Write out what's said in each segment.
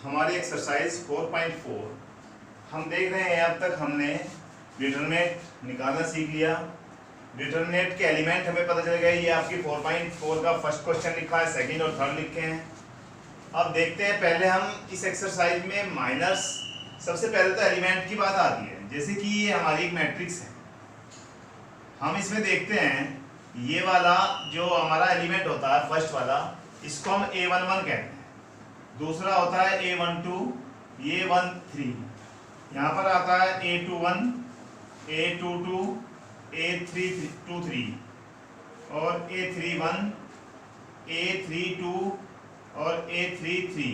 हमारी एक्सरसाइज 4.4 हम देख रहे हैं। अब तक हमने डिटरमिनेंट निकालना सीख लिया। डिटरमिनेंट के एलिमेंट हमें पता चल गया। ये आपकी 4.4 का फर्स्ट क्वेश्चन लिखा है, सेकंड और थर्ड लिखे हैं। अब देखते हैं, पहले हम इस एक्सरसाइज में माइनस, सबसे पहले तो एलिमेंट की बात आती है। जैसे कि ये हमारी एक मैट्रिक्स है, हम इसमें देखते हैं ये वाला जो हमारा एलिमेंट होता है फर्स्ट वाला, इसको हम A11 कहते हैं। दूसरा होता है A12, A13, यहाँ पर आता है A21, A22, A323 और A31, A32 और A33।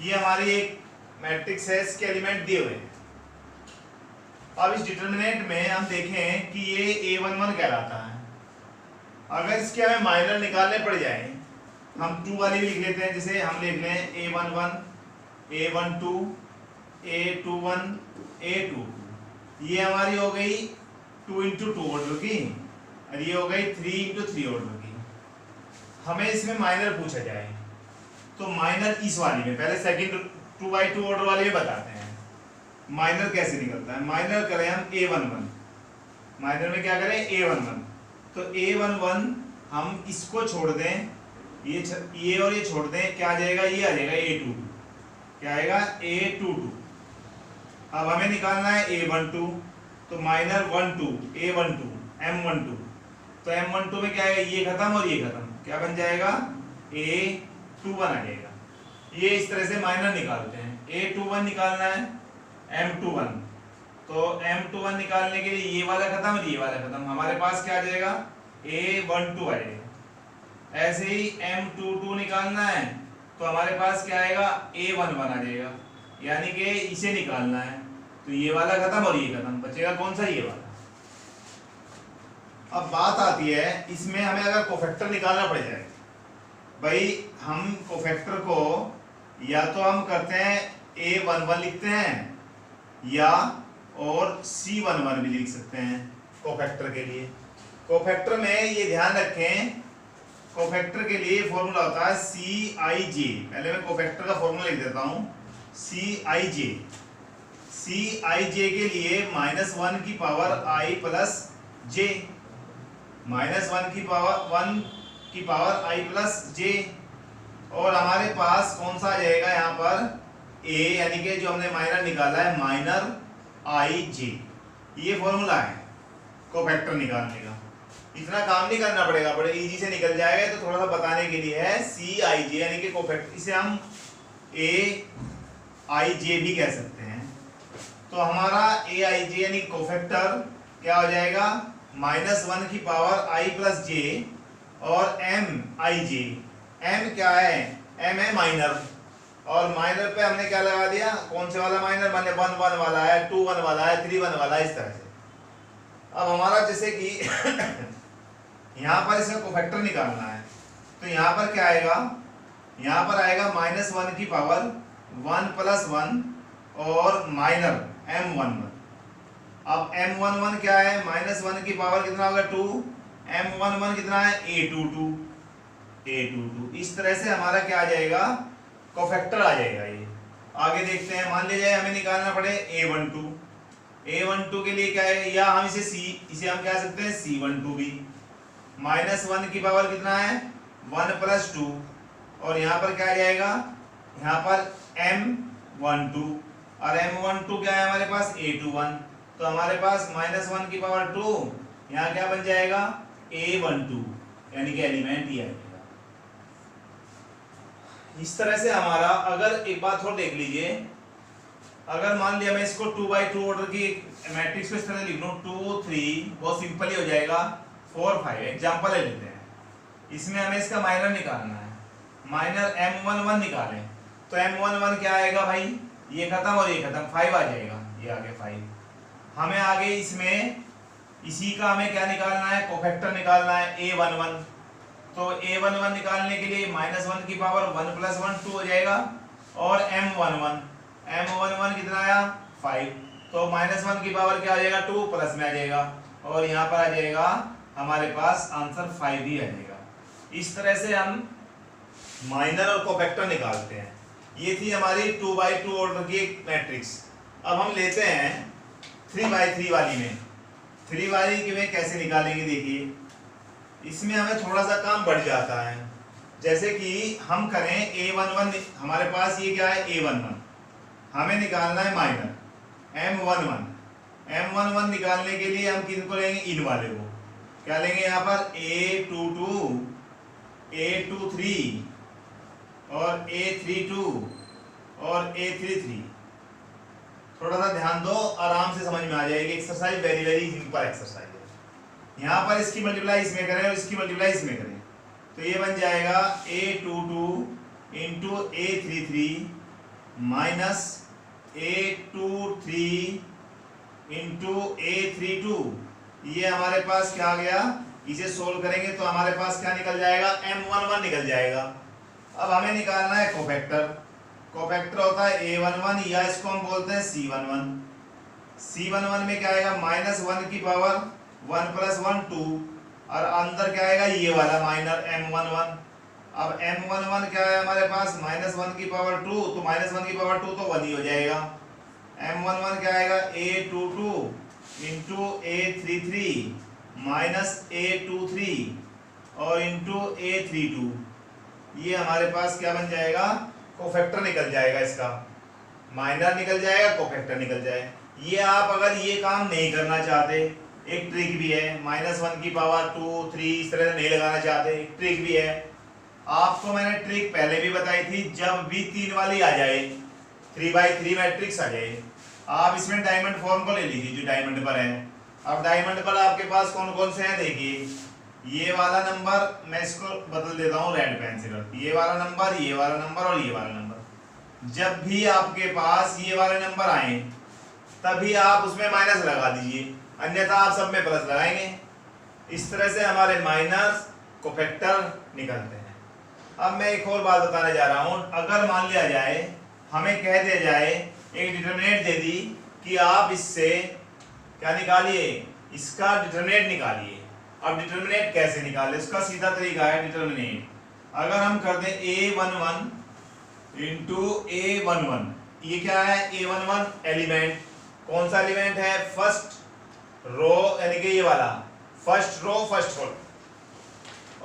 ये हमारी एक मैट्रिक्स है, इसके एलिमेंट दिए हुए हैं। अब इस डिटरमिनेंट में हम देखें कि ये A11 कहलाता है। अगर इसके हमें माइनर निकालने पड़ जाए, हम 2 वाली लिख लेते हैं। जैसे हम लिख लें A11, A12, A21, A22। ये हमारी हो गई 2 × 2 ऑर्डर की, और ये हो गई 3 × 3 ऑर्डर की। हमें इसमें माइनर पूछा जाए तो माइनर इस वाली में, पहले सेकंड 2/2 ऑर्डर वाले में बताते हैं माइनर कैसे निकलता है। माइनर करें हम A11, माइनर में क्या करें A11, तो A11 हम इसको छोड़ दें, ये और ये छोड़ दें, क्या आ जाएगा, ये आ जाएगा A22। क्या आएगा A22। अब हमें निकालना है A12, तो माइनर 12 A12 M12, तो M12 में क्या आएगा, ये खत्म और ये खत्म, क्या बन जाएगा A21 आ जाएगा। ये इस तरह से माइनर निकालते हैं। A21 निकालना है M21, तो M21 निकालने के लिए ये वाला खत्म और ये वाला खत्म, हमारे पास क्या आ जाएगा A12 आ जाएगा। ऐसे ही M22 निकालना है तो हमारे पास क्या आएगा A11 आ जाएगा, यानी कि इसे निकालना है तो ये वाला खत्म और ये खत्म, बचेगा कौन सा, ये वाला। अब बात आती है इसमें हमें अगर कोफैक्टर निकालना पड़ जाए, भाई हम कोफैक्टर को या तो हम करते हैं A11 लिखते हैं, या और C11 भी लिख सकते हैं कोफैक्टर के लिए। कोफैक्टर में ये ध्यान रखें, कोफैक्टर के लिए फॉर्मूला होता है CIJ। पहले मैं कोफैक्टर का फॉर्मूला लिख देता हूँ, CIJ। CIJ के लिए -1 की पावर I प्लस J, -1 की पावर I प्लस J। और हमारे पास कौन सा आ जाएगा यहाँ पर A, यानी कि जो हमने माइनर निकाला है माइनर IJ। ये फॉर्मूला है कोफैक्टर निकालने का। इतना काम नहीं करना पड़ेगा, बड़े इजी से निकल जाएगा। तो थोड़ा सा बताने के लिए है CIJ, यानी कि कोफैक्टर, इसे हम AIJ भी कह सकते हैं। तो हमारा AIJ यानी कोफैक्टर क्या हो जाएगा, -1 की पावर I प्लस J और MIJ। M क्या है, M है माइनर, और माइनर पे हमने क्या लगा दिया, कौन से वाला माइनर, माने 1 1 वाला है, 2 1 वाला है, 3 1 वाला है, इस तरह से। अब हमारा जैसे कि यहाँ पर इसका कोफैक्टर निकालना है, तो यहाँ पर क्या आएगा, यहाँ पर आएगा -1 की पावर 1 प्लस 1 और माइनर M11। अब M11 क्या है, -1 की पावर कितना होगा 2, M11 कितना है A22। इस तरह से हमारा क्या आ जाएगा, कोफैक्टर आ जाएगा। ये आगे देखते हैं। मान लीजिए हमें निकालना पड़े A12 के लिए क्या है, या हम इसे हम क्या सकते हैं C12 भी। -1 की पावर कितना है 1 प्लस 2, और यहाँ पर क्या आ जाएगा, यहाँ पर M12, और M12 क्या है हमारे पास A21, तो हमारे पास -1 की पावर 2, यहाँ क्या बन जाएगा A12, यानी कि एलिमेंट ही आएगा। इस तरह से हमारा, अगर एक बात और देख लीजिए, अगर मान लिया मैं इसको 2/2 ऑर्डर की मैट्रिक्स को इस तरह लिख लूं, 2 3, बहुत सिंपल ही हो जाएगा, 4 5। एग्जांपल ले लेते हैं, इसमें हमें इसका माइनर निकालना है, माइनर M11 निकालें, तो M11 क्या आएगा भाई, ये खत्म और ये खत्म, 5 आ जाएगा, ये आगे 5। हमें आगे इसमें इसी का हमें क्या निकालना है, कोफैक्टर निकालना है A11। तो A11 निकालने के लिए -1 की पावर 1 प्लस 1 2 हो जाएगा, और M11 कितना आया 5, तो -1 की पावर क्या हो जाएगा 2 प्लस में आ जाएगा, और यहाँ पर आ जाएगा हमारे पास आंसर 5 ही आ जाएगा। इस तरह से हम माइनर और कोफैक्टर निकालते हैं। ये थी हमारी 2x2 ऑर्डर की एक मैट्रिक्स। अब हम लेते हैं 3x3 वाली में। 3 वाली में कैसे निकालेंगे देखिए, इसमें हमें थोड़ा सा काम बढ़ जाता है। जैसे कि हम करें A11, हमारे पास ये क्या है A11, हमें निकालना है माइनर M11। M11 निकालने के लिए हम किनको लेंगे, इन वाले को। क्या लेंगे यहाँ पर A22, A23 और A32 और A33। थोड़ा सा ध्यान दो, आराम से समझ में आ जाएगी exercise, very very simple exercise है। यहाँ पर इसकी मल्टीप्लाई इसमें करें और इसकी मल्टीप्लाई इसमें करें, तो ये बन जाएगा A22 into A33 minus A23 into A32। ये हमारे पास क्या आ गया, इसे सोल्व करेंगे तो हमारे पास क्या निकल जाएगा, M11 निकल जाएगा। अब हमें निकालना है कोफैक्टर। कोफैक्टर होता है A11 या इसको हम बोलते हैं C11। C11 में क्या आएगा, -1 की पावर 1 + 1 2, और अंदर क्या आएगा, ये वाला माइनर M11। अब M11 क्या है हमारे पास, -1 की पावर 2, तो -1 की पावर 2 तो 1 ही हो जाएगा। M11 क्या आएगा, A22 into A33 minus A23 और इंटू A32। ये हमारे पास क्या बन जाएगा, कोफैक्टर निकल जाएगा, इसका माइनर निकल जाएगा, कोफैक्टर निकल जाएगा। ये आप अगर ये काम नहीं करना चाहते, एक ट्रिक भी है, -1 की पावर 2 3 इस तरह से नहीं लगाना चाहते, एक ट्रिक भी है। आपको मैंने ट्रिक पहले भी बताई थी, जब भी 3 वाली आ जाए, 3x3 मैट्रिक्स आ जाए, आप इसमें डायमंड फॉर्म को ले लीजिए जो डायमंड पर है। अब डायमंड पर आपके पास कौन कौन से हैं देखिए, ये वाला नंबर, मैं इसको बदल देता हूँ रेड पेन से, ये वाला नंबर, ये वाला नंबर और ये वाला नंबर। जब भी आपके पास ये वाले नंबर आए तभी आप उसमें माइनस लगा दीजिए, अन्यथा आप सब में प्लस लगाएंगे। इस तरह से हमारे माइनस कोफैक्टर निकलते हैं। अब मैं एक और बात बताने जा रहा हूँ, अगर मान लिया जाए, हमें कह दिया जाए, एक डिटरमिनेंट दे दी कि आप इससे क्या निकालिए, इसका डिटरमिनेंट निकालिए। अब डिटरमिनेंट कैसे निकाले, इसका सीधा तरीका है डिटरमिनेंट। अगर हम कर दें A11 इंटू A11, ये क्या है, A11 एलिमेंट, कौन सा एलिमेंट है, फर्स्ट रो, यानी कि ये वाला फर्स्ट रो फर्स्ट कॉलम,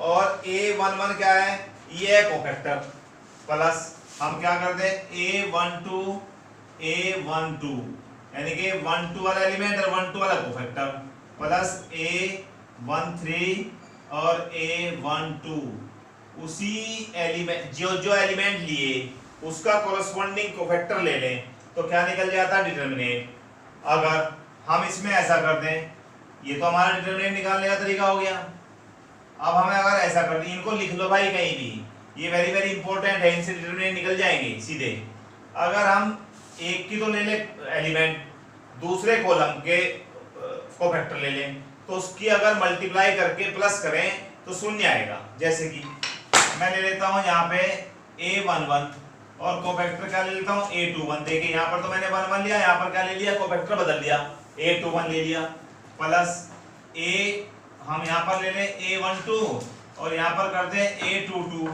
और A11 क्या है, ये है कोफैक्टर, प्लस हम क्या कर दें A12 यानी कि 12 वाला एलिमेंट और 12 वाला कोफैक्टर, प्लस A13 और A12, उसी एलिमेंट जो एलिमेंट लिए उसका कॉरस्पॉन्डिंग कोफैक्टर ले लें तो क्या निकल जाता है, डिटरमिनेंट। अगर हम इसमें ऐसा कर दें, ये तो हमारा डिटरमिनेंट निकालने का तरीका हो गया। अब हमें अगर ऐसा कर दें, इनको लिख लो भाई कहीं भी, ये वेरी वेरी इंपॉर्टेंट है, इनसे डिटरमिनेंट निकल जाएंगे सीधे। अगर हम एक की तो ले ले एलिमेंट, दूसरे कॉलम के कोफैक्टर ले लें, तो उसकी अगर मल्टीप्लाई करके प्लस करें तो शून्य आएगा। जैसे कि मैं ले लेता हूं यहाँ पे A11 और कोफैक्टर क्या ले लेता हूँ A21। देखिए यहाँ पर तो मैंने 11 लिया, यहाँ पर क्या ले लिया, कोफैक्टर बदल दिया, A21 ले लिया, प्लस हम यहाँ पर ले लें A12 और यहाँ पर कर दें A22,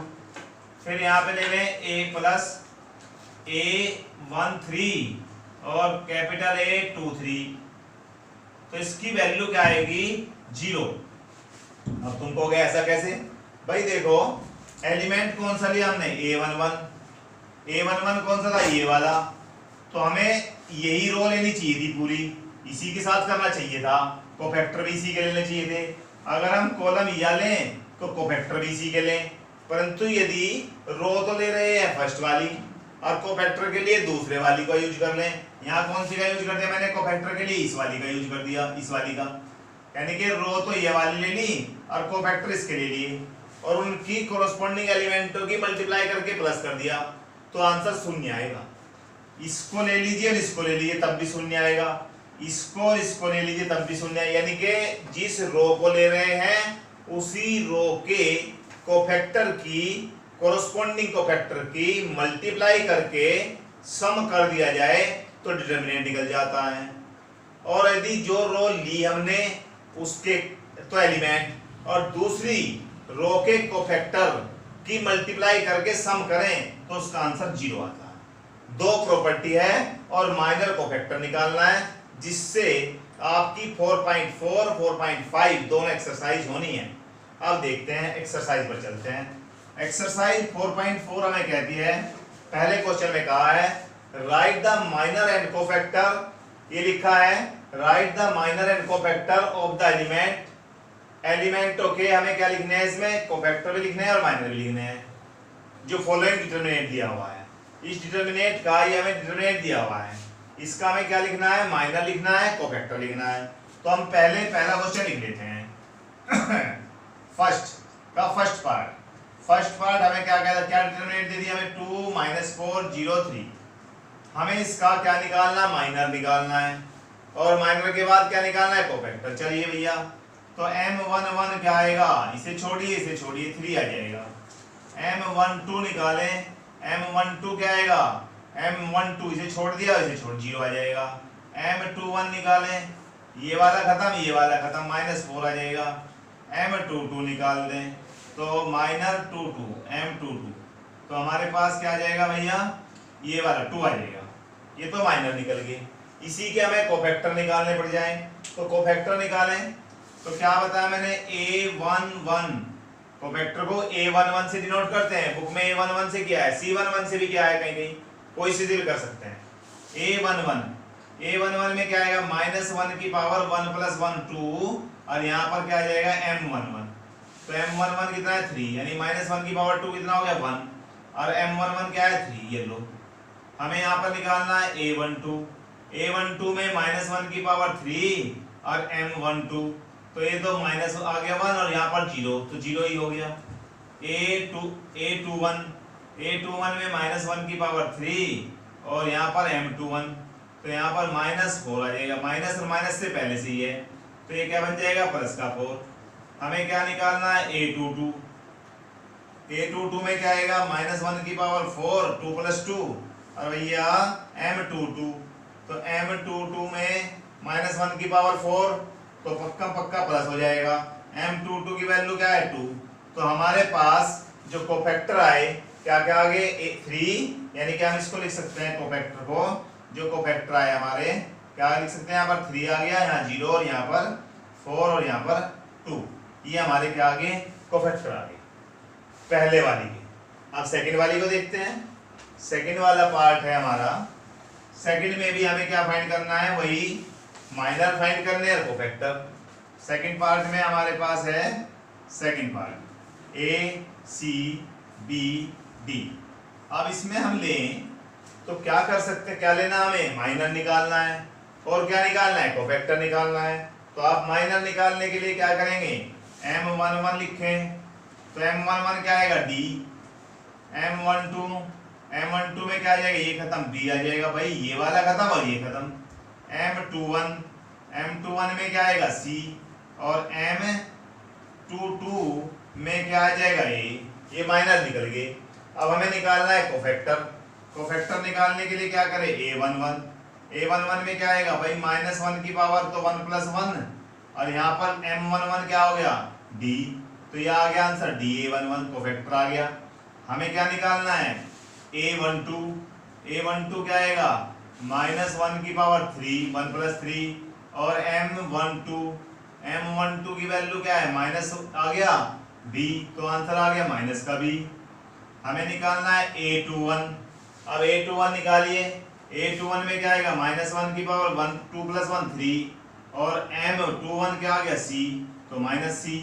फिर यहाँ पे ले लें A प्लस A13 और कैपिटल A23, तो इसकी वैल्यू क्या आएगी, 0। अब तुम कहोगे ऐसा कैसे, भाई देखो एलिमेंट कौन सा लिया हमने, A11 कौन सा था, ये वाला, तो हमें यही रो लेनी चाहिए थी पूरी, इसी के साथ करना चाहिए था, कोफैक्टर भी इसी के लेने चाहिए थे। अगर हम कॉलम या लें तो कोफैक्टर भी इसी के लें, परंतु यदि रो तो ले रहे हैं फर्स्ट वाली और कोफैक्टर के लिए दूसरे वाली का यूज कर लें, यहाँ कौन सी का यूज कर दिया मैंने, कोफैक्टर के लिए इस वाली का यूज कर दिया, इस वाली का, यानी कि रो तो ये वाली ले ली और कोफैक्टर इसके ले लिए और उनकी कोरस्पॉन्डिंग एलिमेंटों की मल्टीप्लाई करके प्लस कर दिया, तो आंसर शून्य आएगा। इसको ले लीजिए और इसको ले लीजिए तब भी शून्य आएगा, इसको ले लीजिए तब भी शून्य, यानी कि जिस रो को ले रहे हैं उसी रो के कोफैक्टर की, कोरस्पॉन्डिंग कोफैक्टर की मल्टीप्लाई करके सम कर दिया जाए तो डिटरमिनेंट निकल जाता है। और यदि जो रो ली हमने उसके तो एलिमेंट और दूसरी रो के कोफैक्टर की मल्टीप्लाई करके सम करें तो उसका आंसर 0 आता है। दो प्रॉपर्टी है और माइनर कोफैक्टर निकालना है, जिससे आपकी 4.4 4.5 दोनों एक्सरसाइज होनी है। अब देखते हैं एक्सरसाइज पर चलते हैं। एक्सरसाइज 4.4 हमें कहती है, पहले क्वेश्चन में कहा है right the minor and cofactor, ये लिखा है right the minor and cofactor of the element okay. हमें क्या लिखना है इसमें, कोफैक्टर भी लिखना है और माइनर भी लिखना है। जो फॉलोइंग डिटरमिनेंट दिया हुआ है, इस डिटरमिनेंट का ये हमें डिटरमिनेंट दिया हुआ है, इसका हमें क्या लिखना है, माइनर लिखना है, कोफैक्टर लिखना है। तो हम पहला क्वेश्चन लिख लेते हैं। फर्स्ट पार्ट हमें क्या कहता है, क्या डिटरमिनेंट दे दिया हमें 2 - 4 0 3। हमें इसका क्या निकालना, माइनर निकालना है, और माइनर के बाद क्या निकालना है, कोफैक्टर। चलिए भैया, तो M11 क्या आएगा, इसे छोड़िए 3 आ जाएगा। M12 निकालें, M12 क्या आएगा, M12 इसे छोड़ दिया, इसे छोड़ 0 आ जाएगा। M21 निकालें, ये वाला खत्म, ये वाला खत्म, -4 आ जाएगा। M22 निकाल दें तो -22 M22, तो हमारे पास क्या आ जाएगा भैया, ये वाला 2 आ जाएगा। ये तो माइनर निकल गए। इसी के हमें कोफैक्टर निकालने पड़ जाए, तो कोफैक्टर निकालें तो क्या बताया मैंने, A11, कोफैक्टर को A11 से डिनोट करते हैं। बुक में A11 से क्या है, C11 से भी क्या है, कहीं कोई से भी कर सकते हैं। A11 में क्या आएगा, -1 की पावर 1 + 1 2, और यहाँ पर क्या आ जाएगा M11, तो M11 कितना है 3, यानी -1 की पावर 2 कितना हो गया 1, और M11 क्या है 3। ये लो, हमें यहाँ पर निकालना है A12 में -1 की पावर 3 और M12, तो ये तो माइनस आ गया 1 और यहाँ पर 0, तो 0 ही हो गया। A21 में -1 की पावर 3 और यहाँ पर M21, तो यहाँ पर -4 आ जाएगा। माइनस और माइनस से पहले से ही है, तो ये क्या बन जाएगा, प्लस का 4। हमें क्या निकालना है, A22 में क्या आएगा, -1 की पावर 4 2 + 2, और भैया M22, तो M22 में -1 की पावर 4, तो पक्का प्लस हो जाएगा। M22 की वैल्यू क्या है 2, तो हमारे पास जो कोफैक्टर आए क्या क्या आ गए 3, यानी कि हम इसको लिख सकते हैं कोफैक्टर को, जो कोफैक्टर आए हमारे क्या लिख सकते हैं, यहाँ पर 3 आ गया, यहाँ 0 और यहाँ पर 4 और यहाँ पर 2, ये हमारे क्या आ गए, कोफैक्टर आ गए पहले वाली के। अब सेकंड वाली को देखते हैं। सेकंड वाला पार्ट है हमारा, सेकंड में भी हमें क्या फाइंड करना है, वही माइनर फाइंड करने और कोफैक्टर। सेकंड पार्ट में हमारे पास है second part A C B D। अब इसमें हम लें तो क्या कर सकते हैं, क्या लेना हमें, माइनर निकालना है, और क्या निकालना है, कोफैक्टर निकालना है। तो आप माइनर निकालने के लिए क्या करेंगे, M11 लिखें, तो M11 क्या आएगा D, M12 में क्या आ जाएगा, ये खत्म, B आ जाएगा भाई, ये वाला खत्म और ये खत्म। M21 में क्या आएगा C, और M22 में क्या आ जाएगा ये माइनर निकल गए। अब हमें निकालना है कोफैक्टर निकालने के लिए क्या करें, A11 में क्या आएगा भाई, -1 की पावर तो 1 + 1, और यहाँ पर M11 क्या हो गया D, तो ये आ गया आंसर D, A11 कोफैक्टर आ गया। हमें क्या निकालना है, A12 क्या आएगा, -1 की पावर 3 1 + 3, और M12 की वैल्यू क्या है, माइनस आ गया B, तो आंसर आ गया माइनस का B। हमें निकालना है A21। अब A21 निकालिए, A21 में क्या आएगा, -1 की पावर 1 2 + 1 3, और M21 क्या आ गया C, तो -C।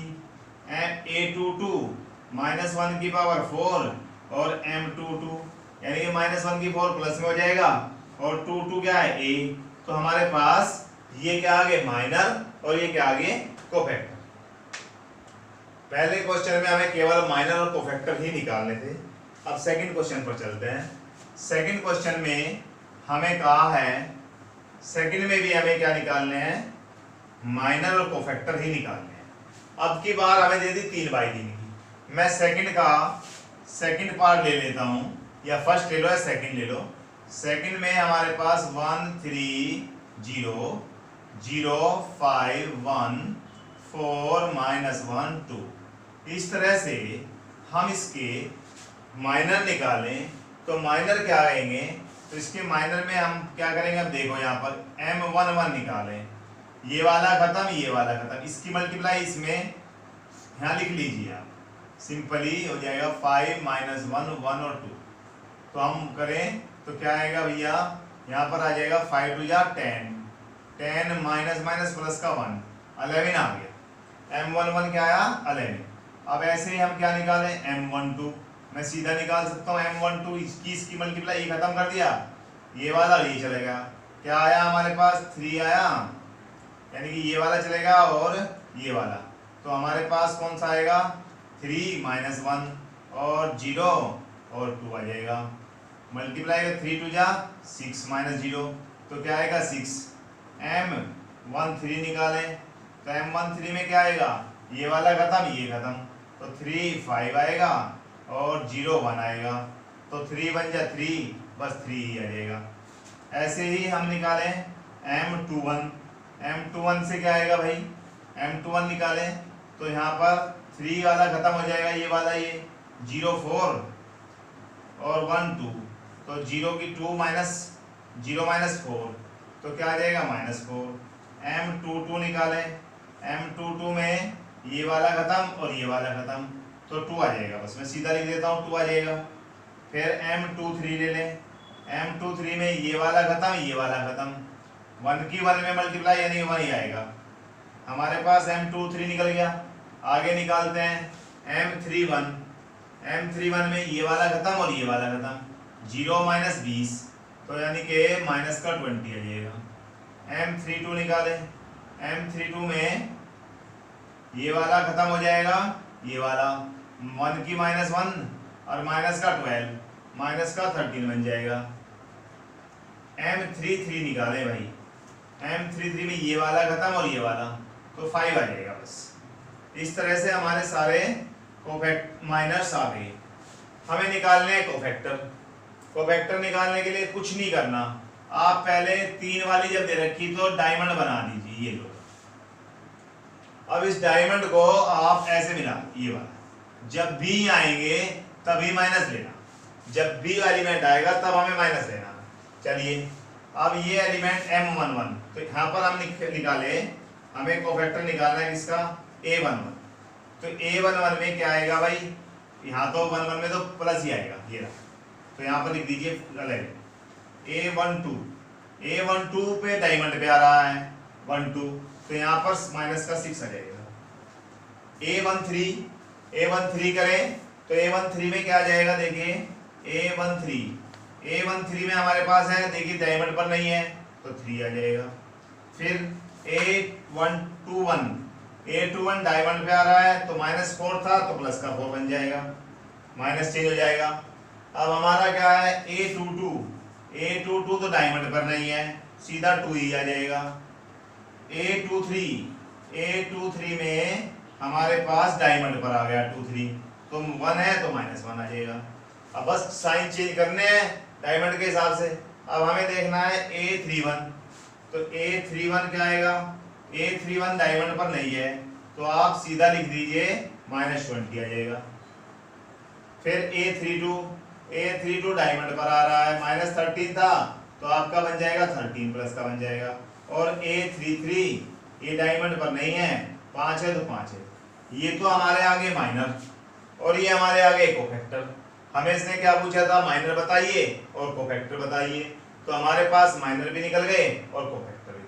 A22 -1 की पावर 4 और M22, यानी कि -1 की 4 प्लस में हो जाएगा, और 22 क्या है A, तो हमारे पास ये क्या आ गए माइनर, और ये क्या आ गए कोफैक्टर। पहले क्वेश्चन में हमें केवल माइनर और कोफैक्टर ही निकालने थे। अब सेकंड क्वेश्चन पर चलते हैं। सेकंड क्वेश्चन में हमें कहा है, सेकंड में भी हमें क्या निकालने हैं, माइनर और कोफैक्टर ही निकालने हैं। अब की बार हमें दे दी 3/3 की। मैं सेकंड पार्ट ले लेता हूं, या फर्स्ट ले लो या सेकंड ले लो। सेकंड में हमारे पास 1 3 0 0 5 1 4 -1 2, इस तरह से हम इसके माइनर निकालें तो माइनर क्या आएंगे, तो इसके माइनर में हम क्या करेंगे, अब देखो यहाँ पर M11 निकालें, ये वाला खत्म, ये वाला खत्म, इसकी मल्टीप्लाई इसमें यहाँ लिख लीजिए आप, सिंपली हो जाएगा 5 माइनस 1 1 और 2। तो हम करें तो क्या आएगा भैया, यहाँ पर आ जाएगा 5 2 जा 10, 10 माइनस माइनस प्लस का 1, 11 आ गया। M11 क्या आया 11। अब ऐसे ही हम क्या निकालें, M12 मैं सीधा निकाल सकता हूँ M12, इसकी मल्टीप्लाई ये खत्म कर दिया, ये वाला ये चलेगा, क्या आया हमारे पास 3 आया, यानी कि ये वाला चलेगा और ये वाला। तो हमारे पास कौन सा आएगा 3 माइनस 1 और 0 और 2 आ जाएगा। मल्टीप्लाई का 3 2 जा 6 माइनस 0, तो क्या आएगा 6। M13 निकालें तो M13 में क्या आएगा, ये वाला खत्म ये खत्म, तो 3 5 आएगा और 0 1 आएगा, तो 3 बन जा 3, बस 3 ही आ जाएगा। ऐसे ही हम निकालें M21, M21 से क्या आएगा भाई, M21 निकालें तो यहाँ पर 3 वाला खत्म हो जाएगा, ये वाला ये 0 4 और 1 2, तो 0 की 2 माइनस 0 माइनस 4, तो क्या आ जाएगा -4। M22 निकालें, M22 में ये वाला खत्म और ये वाला खत्म, तो 2 आ जाएगा, बस मैं सीधा लिख देता हूँ 2 आ जाएगा। फिर M23 ले लें, M23 में ये वाला खत्म ये वाला खत्म, 1 की 1 में मल्टीप्लाई यानी 1 ही आएगा। हमारे पास M23 निकल गया। आगे निकालते हैं M31, M31 में ये वाला खत्म और ये वाला खत्म, 0 माइनस 20, तो यानी कि माइनस का 20 आ जाएगा। M32 निकालें, M32 में ये वाला खत्म हो जाएगा, ये वाला 1 की -1 और माइनस का 12, माइनस का 13 बन जाएगा। M33 निकालें भाई, M33 में ये वाला खत्म और ये वाला, तो 5 आ जाएगा। बस इस तरह से हमारे सारे कोफैक्ट माइनर्स आ गए। हमें निकालने हैं कोफैक्टर। कोफैक्टर निकालने के लिए कुछ नहीं करना, आप पहले 3 वाली जब दे रखी तो डायमंड बना दीजिए, ये लो। अब इस डायमंड को आप ऐसे मिला, ये वाला जब भी आएंगे तभी माइनस लेना, जब भी एलिमेंट आएगा तब हमें माइनस लेना। चलिए अब ये एलिमेंट M11, तो यहाँ पर हम निकाले, हमें कोफैक्टर निकालना है इसका A11, तो A11 में क्या आएगा भाई, यहाँ तो 11 में तो प्लस ही आएगा, ये रहा, तो यहाँ पर लिख दीजिए अलग। A12 पे डायमंड पे आ रहा है 12, तो यहाँ पर माइनस का 6 आ जाएगा। A13 करें तो A13 में क्या आ जाएगा, देखिए A13 में हमारे पास है, देखिए डायमंड पर नहीं है तो 3 आ जाएगा। फिर A21 डायमंड पे आ रहा है तो -4 था तो प्लस का 4 बन जाएगा, माइनस चेंज हो जाएगा। अब हमारा क्या है A22 तो डायमंड पर नहीं है, सीधा 2 ही आ जाएगा। A23 में हमारे पास डायमंड पर आ गया 23, तो 1 है तो -1 आ जाएगा। अब बस साइन चेंज करने हैं डायमंड के हिसाब से। अब हमें देखना है A31, तो A31 क्या आएगा, A31 डायमंड पर नहीं है तो आप सीधा लिख दीजिए -20 आ जाएगा। फिर A32 डायमंड पर आ रहा है, -13 था तो आपका बन जाएगा 13 प्लस का बन जाएगा। और A33 ये डायमंड पर नहीं है, 5 है तो 5 है। ये तो हमारे आगे माइनर और ये हमारे आगे कोफैक्टर। हमें इसने क्या पूछा था, माइनर बताइए और कोफैक्टर बताइए, तो हमारे पास माइनर भी निकल गए और कोफैक्टर भी।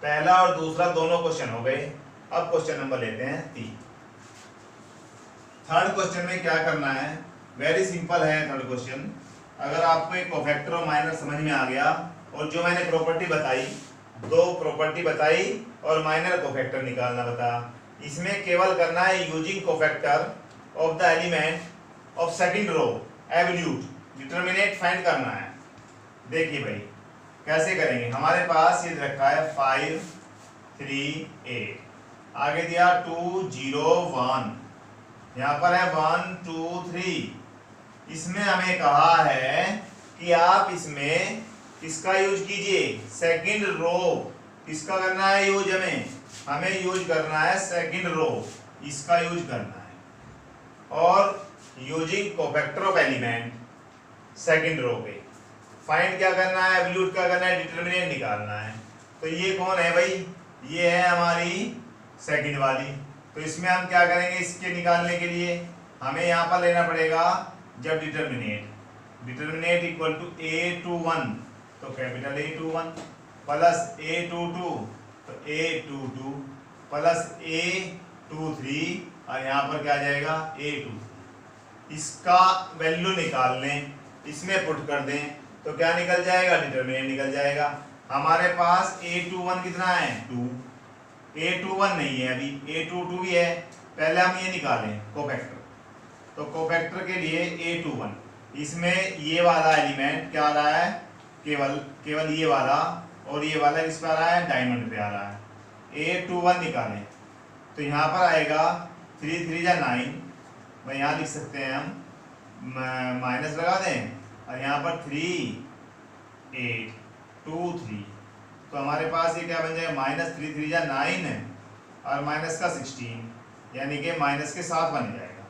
पहला और दूसरा दोनों क्वेश्चन हो गए। अब क्वेश्चन नंबर लेते हैं 3। थर्ड क्वेश्चन में क्या करना है, वेरी सिंपल है थर्ड क्वेश्चन। अगर आपको एक कोफैक्टर और माइनर समझ में आ गया और जो मैंने प्रॉपर्टी बताई, 2 प्रॉपर्टी बताई और माइनर कोफैक्टर निकालना बता, इसमें केवल करना है using cofactor of the element of second row absolute determinant find करना है। देखिए भाई कैसे करेंगे, हमारे पास ये रखा है 5 3 8, आगे दिया 2 0 1, यहाँ पर है 1 2 3। इसमें हमें कहा है कि आप इसमें किसका यूज कीजिए, सेकंड रो। किसका करना है यूज, हमें यूज करना है सेकंड रो, इसका यूज करना है। और using cofactor of element second row पे फाइंड क्या करना है, एब्सोल्यूट क्या करना है, डिटरमिनेंट निकालना है। तो ये कौन है भाई, ये है हमारी सेकंड वाली। तो इसमें हम क्या करेंगे, इसके निकालने के लिए हमें यहाँ पर लेना पड़ेगा जब डिटरमिनेंट इक्वल टू A21 तो कैपिटल A21 प्लस A22 तो A22 प्लस A23 और यहाँ पर क्या आ जाएगा A23। इसका वैल्यू निकाल लें, इसमें पुट कर दें तो क्या निकल जाएगा, डिटरमिनेंट निकल जाएगा। हमारे पास A21 कितना है 2, A21 नहीं है अभी, A22 भी है। पहले हम ये निकालें कोफैक्टर, तो कोफैक्टर के लिए A21 इसमें ये वाला एलिमेंट क्या आ रहा है, केवल ये वाला, और ये वाला किस पे आ रहा है, डायमंड पे आ रहा है। A21 निकालें तो यहाँ पर आएगा 3 3 जा 9, भाई यहाँ लिख सकते हैं हम, माइनस लगा दें और यहाँ पर 3 8 2 3 तो हमारे पास ये क्या बन जाएगा, माइनस 3 3 जा 9 और माइनस का 16 यानी कि माइनस के 7 बन जाएगा,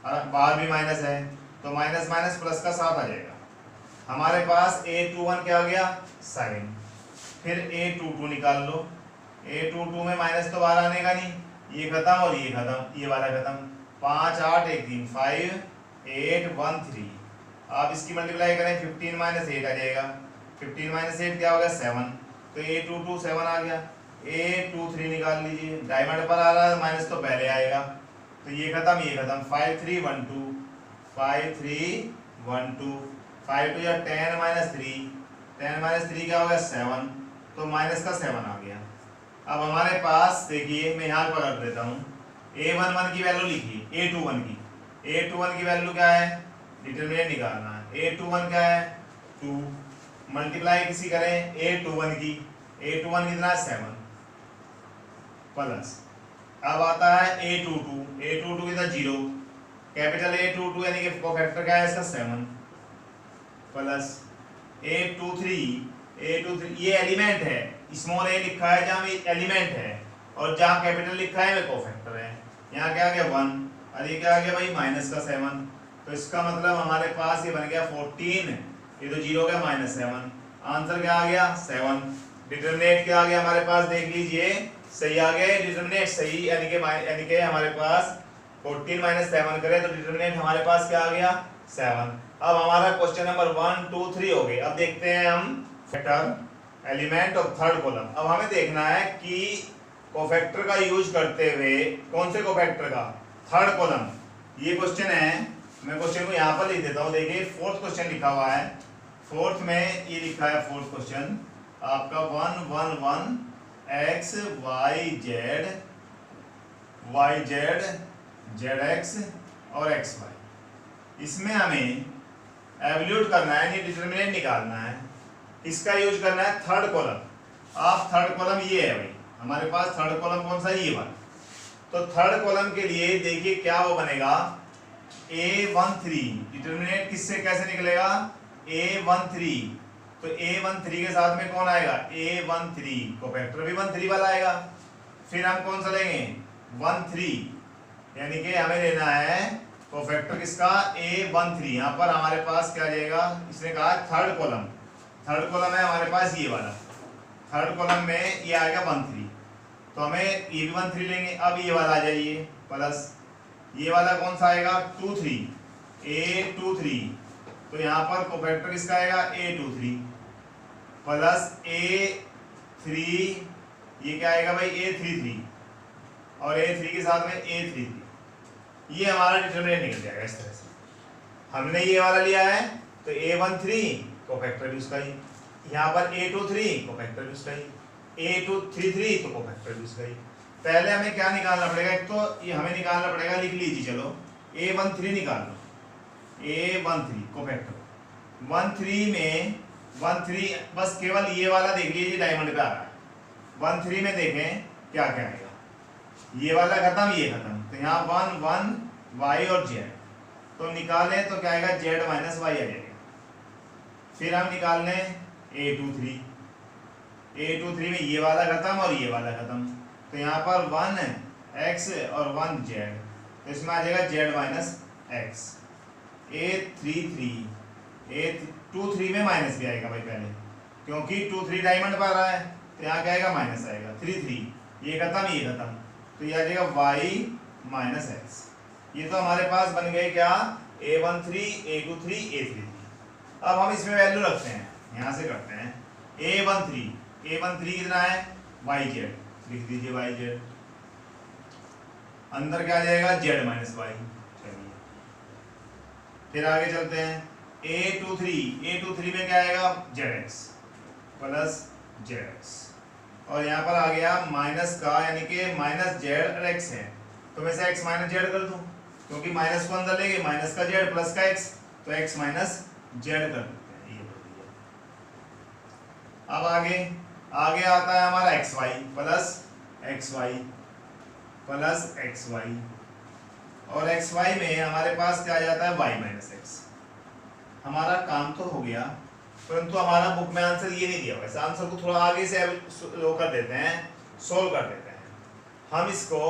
और बाहर भी माइनस है तो माइनस माइनस प्लस का 7 आ जाएगा। हमारे पास A21 क्या आ गया 7, फिर A22 निकाल लो। A22 में माइनस तो बाहर आने का नहीं, ये खत्म और ये खत्म, ये वाला खत्म, 5 8 1 3 5 8 1 3। आप इसकी मल्टीप्लाई करें 15 माइनस 8 आ जाएगा, 15 माइनस 8 क्या हो गया 7, तो A22 7 आ गया। A23 निकाल लीजिए, डायमंड पर आ रहा है माइनस तो पहले आएगा, तो ये खत्म 5 3 1 2 5 3 1 2 5 2 या 10 माइनस 3, 10 माइनस 3 क्या हो गया 7, तो माइनस का 7 आ गया। अब हमारे पास देखिए, मैं यहाँ पकड़ देता हूँ, A11 की वैल्यू लिखिए, A21 की वैल्यू क्या है, डिटरमिनेंट निकालना है। A21 क्या है 2, मल्टीप्लाई किसी करें A21 की, A21 कितना 7 प्लस, अब आता है A22 कितना 0, कैपिटल A22 यानी कि कोफैक्टर क्या है इसका 7 प्लस A23 ये एलिमेंट है, स्मॉल a लिखा है जहाँ भी एलिमेंट है, और जहाँ कैपिटल लिखा है वे कोफैक्टर है। यहाँ क्या आ गया 1 और ये क्या आ गया भाई माइनस का 7, तो इसका मतलब हमारे पास ये बन गया 14, ये तो 0 गया -7, आंसर क्या आ गया 7। डिटरमिनेंट क्या आ गया हमारे पास, देख लीजिए सही आ गया, डिटरमिनेंट सही, यानी कि हमारे पास 14 माइनस 7 करें तो डिटरमिनेंट हमारे पास क्या आ गया 7। अब हमारा क्वेश्चन नंबर 1 2 3 हो गए। अब देखते हैं हम factor element of third column. अब हमें देखना है कि कोफैक्टर का यूज करते हुए, कौन से कोफैक्टर का, थर्ड कॉलम। ये क्वेश्चन है, मैं क्वेश्चन को यहाँ पर लिख देता हूँ। देखिए फोर्थ क्वेश्चन लिखा हुआ है, फोर्थ में ये लिखा है, फोर्थ क्वेश्चन आपका 1 1 1 x y z zx और xy। इसमें हमें एवल्यूट करना है, ये डिटरमिनेंट निकालना है, इसका यूज करना है थर्ड कॉलम। आप थर्ड कॉलम ये है भाई, हमारे पास थर्ड कॉलम कौन सा, ये वाला। तो थर्ड कॉलम के लिए देखिए क्या वो बनेगा, A13 डिटरमिनेंट किससे कैसे निकलेगा, A13, तो A13 के साथ में कौन आएगा, A13, कोफैक्टर भी 13 वाला आएगा। फिर हम कौन सा लेंगे 13, यानी कि हमें लेना है कोफैक्टर किसका, A13। यहाँ पर हमारे पास क्या आ जाएगा, इसने कहा थर्ड कॉलम, थर्ड कॉलम है हमारे पास ये वाला, थर्ड कॉलम में ये आएगा 13, तो हमें ये भी 13 लेंगे। अब ये वाला आ जाइए, प्लस ये वाला कौन सा आएगा 23, A23, तो यहाँ पर कोफैक्टर किसका आएगा A23 प्लस A3, ये क्या आएगा भाई A33, और A3 के साथ में A33, ये हमारा डिटरमिनेंट निकल जाएगा। इस तरह से हमने ये वाला लिया है, तो A13 कोफैक्टर भी उसका ही, यहाँ पर A23 कोफैक्टर भी उसका ही, A233 तो कोफैक्टर भी उसका ही। पहले हमें क्या निकालना पड़ेगा, एक तो ये हमें निकालना पड़ेगा, लिख लीजिए चलो, A13 निकाल लो, A13 कोफैक्टर 13 में 13, बस केवल ये वाला देख लीजिए डायमंड पे आ रहा है। 13 में देखें क्या क्या आएगा, ये वाला खत्म, ये खत्म, तो यहाँ 1 1 y और z, तो निकालें तो क्या आएगा z माइनस y आ जाएगा। फिर हम निकाल लें A23, A23 में ये वाला खत्म और ये वाला खत्म, तो यहाँ पर 1 x और 1 z, तो इसमें आ जाएगा z माइनस x। A33 2 3 में माइनस भी आएगा भाई पहले, क्योंकि 2 3 डायमंड पर रहा है तो यहाँ क्या आएगा माइनस आएगा, 3 3 ये खत्म ये खत्म, तो ये आ जाएगा y माइनस एक्स। ये तो हमारे पास बन गए क्या, a13 a23 a33। अब हम इसमें वैल्यू रखते हैं, यहाँ से करते हैं a13 कितना है yz, लिख दीजिए yz, अंदर क्या आ जाएगा z माइनस वाई। चलिए फिर आगे चलते हैं, a23 में क्या आएगा zx प्लस zx, और यहाँ पर आ गया माइनस का, यानी कि माइनस जेड और एक्स है, तो मैं से x माइनस जेड कर दूं, क्योंकि माइनस को अंदर लेंगे, माइनस का जेड प्लस का x, तो x माइनस जेड कर देते हैं, ये कर दिया। अब आगे आता है हमारा xy प्लस xy, और xy में हमारे पास क्या आ जाता है y माइनस एक्स। हमारा काम तो हो गया, परंतु हमारा बुक में आंसर ये नहीं दिया हुआ है, आंसर को थोड़ा आगे से लो कर देते हैं, सोल्व कर देते हैं। हम इसको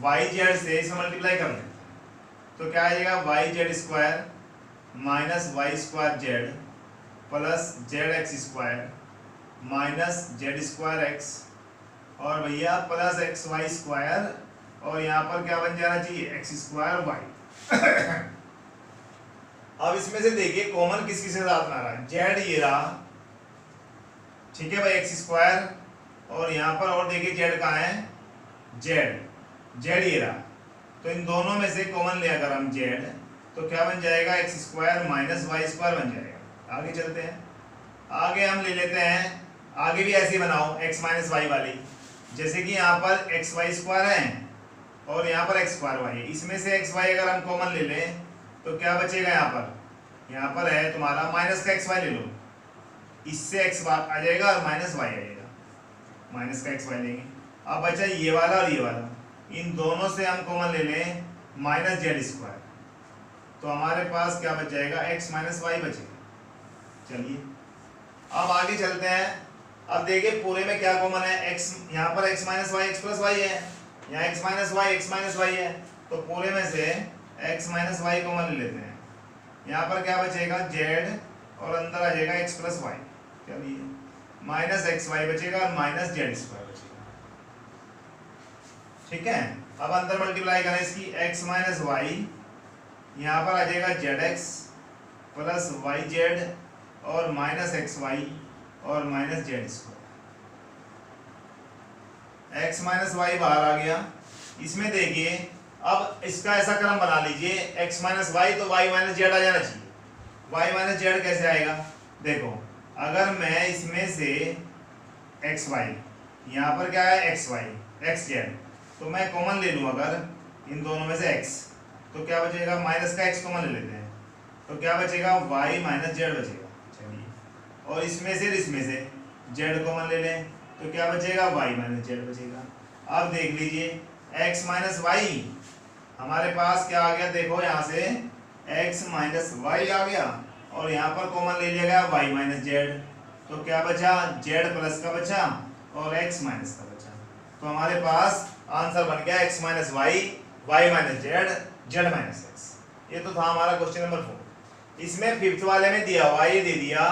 yz से इसमें मल्टीप्लाई कर लेते हैं, तो क्या आ जाएगा yz square minus y square z plus z x square minus z square x, और भैया प्लस एक्स वाई स्क्वायर, और यहाँ पर क्या बन जाना चाहिए एक्स स्क्वायर वाई। अब इसमें से देखिए कॉमन किस किस के साथ आ रहा है, जेड ये रहा, ठीक है भाई एक्स स्क्वायर, और यहाँ पर और देखिए जेड कहाँ है, जेड ये रहा, तो इन दोनों में से कॉमन ले अगर हम जेड, तो क्या बन जाएगा x square minus y square बन जाएगा। आगे चलते हैं, आगे हम ले लेते हैं, आगे भी ऐसे बनाओ एक्स माइनस वाई वाली, जैसे कि यहाँ पर एक्स वाई स्क्वायर है और यहाँ पर एक्स स्क्वायर वाई है, इसमें से एक्स वाई अगर हम कॉमन ले लें तो क्या बचेगा, यहाँ पर है तुम्हारा माइनस का एक्स वाई ले लो, इससे एक्स आ जाएगा और माइनस वाई आएगा, माइनस का एक्स वाई लेंगे। अब बचा ये वाला और ये वाला, इन दोनों से हम कॉमन ले लें माइनस जेड स्क्वायर, तो हमारे पास क्या बच जाएगा एक्स माइनस वाई बचेगा। चलिए अब आगे चलते हैं, अब देखिए पूरे में क्या कॉमन है, एक्स यहाँ पर x minus y x plus y है, यहाँ एक्स माइनस वाई है, तो पूरे में से एक्स माइनस वाई कॉमन ले लेते हैं, यहाँ पर क्या बचेगा जेड और अंदर आ जाएगा एक्स प्लस वाई, चलिए माइनस एक्स वाई बचेगा और माइनस जेड स्क्वायर बचेगा, ठीक है। अब अंदर मल्टीप्लाई करें इसकी, एक्स माइनस वाई, यहाँ पर आ जाएगा z x plus y z और माइनस एक्स वाई और minus z square, x minus y बाहर आ गया। इसमें देखिए अब इसका ऐसा क्रम बना लीजिए, x माइनस वाई तो y माइनस जेड आ जाना चाहिए, y माइनस जेड कैसे आएगा, देखो अगर मैं इसमें से एक्स वाई, यहाँ पर क्या है एक्स वाई एक्स जेड, तो मैं कॉमन ले लूँ अगर इन दोनों में से x, तो क्या बचेगा माइनस का x कॉमन ले लेते हैं, तो क्या बचेगा y माइनस जेड बचेगा। चलिए और इसमें से z कॉमन ले लें, तो क्या बचेगा y माइनस जेड बचेगा। अब देख लीजिए x माइनस वाई, हमारे पास क्या आ गया, देखो यहाँ से x माइनस वाई आ गया और यहाँ पर कॉमन ले लिया गया y माइनस जेड, तो क्या बचा z प्लस का बचा और x माइनस का बचा, तो हमारे पास आंसर बन गया x minus y y minus z z minus x। ये तो था हमारा क्वेश्चन नंबर 4। इसमें फिफ्थ वाले में दिया हुआ ये दे दिया,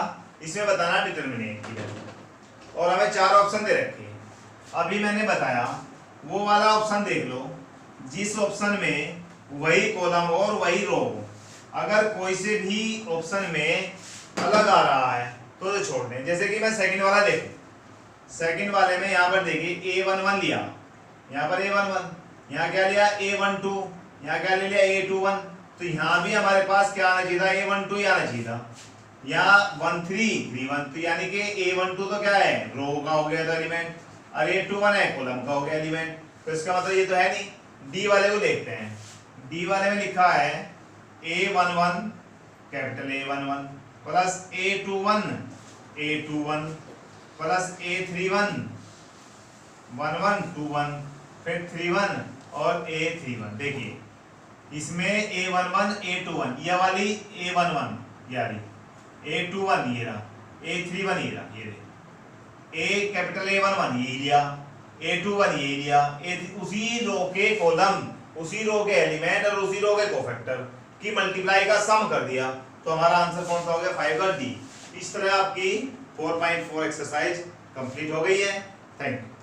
इसमें बताना डिटरमिनेंट की वैल्यू, और हमें 4 ऑप्शन दे रखे हैं। अभी मैंने बताया वो वाला ऑप्शन देख लो जिस ऑप्शन में वही कॉलम और वही रो, अगर कोई से भी ऑप्शन में अलग आ रहा है तो छोड़ दें। जैसे कि मैं सेकंड वाला देखूं, सेकंड वाले में यहाँ पर देखिए a11 लिया, यहाँ पर a11, यहाँ क्या लिया a12, यहाँ क्या ले लिया a21, तो यहाँ भी हमारे पास क्या आना चाहिए था a12 ही आना चाहिए था, यहाँ 1331, तो यानी कि a12 तो क्या है रो का हो गया था एलिमेंट, और a21 है कॉलम का हो गया एलिमेंट, तो इसका मतलब ये तो है नहीं। डी वाले को देखते हैं, डी वाले में लिखा है a11 capital A11 plus a21 plus a31 1121 फिर 31 और a31। देखिए इसमें a11 a21 ये वाली a11 यारी a21 ये रहा, a31 ये रहा, ये a कैपिटल A11 ये लिया, a21 ये लिया, उसी रो के कॉलम, उसी रो के एलिमेंट और उसी रो के कोफैक्टर की मल्टीप्लाई का सम कर दिया, तो हमारा आंसर कौन सा हो गया 5 का डी। इस तरह आपकी 4.4 एक्सरसाइज कंप्लीट हो गई है। Thank you.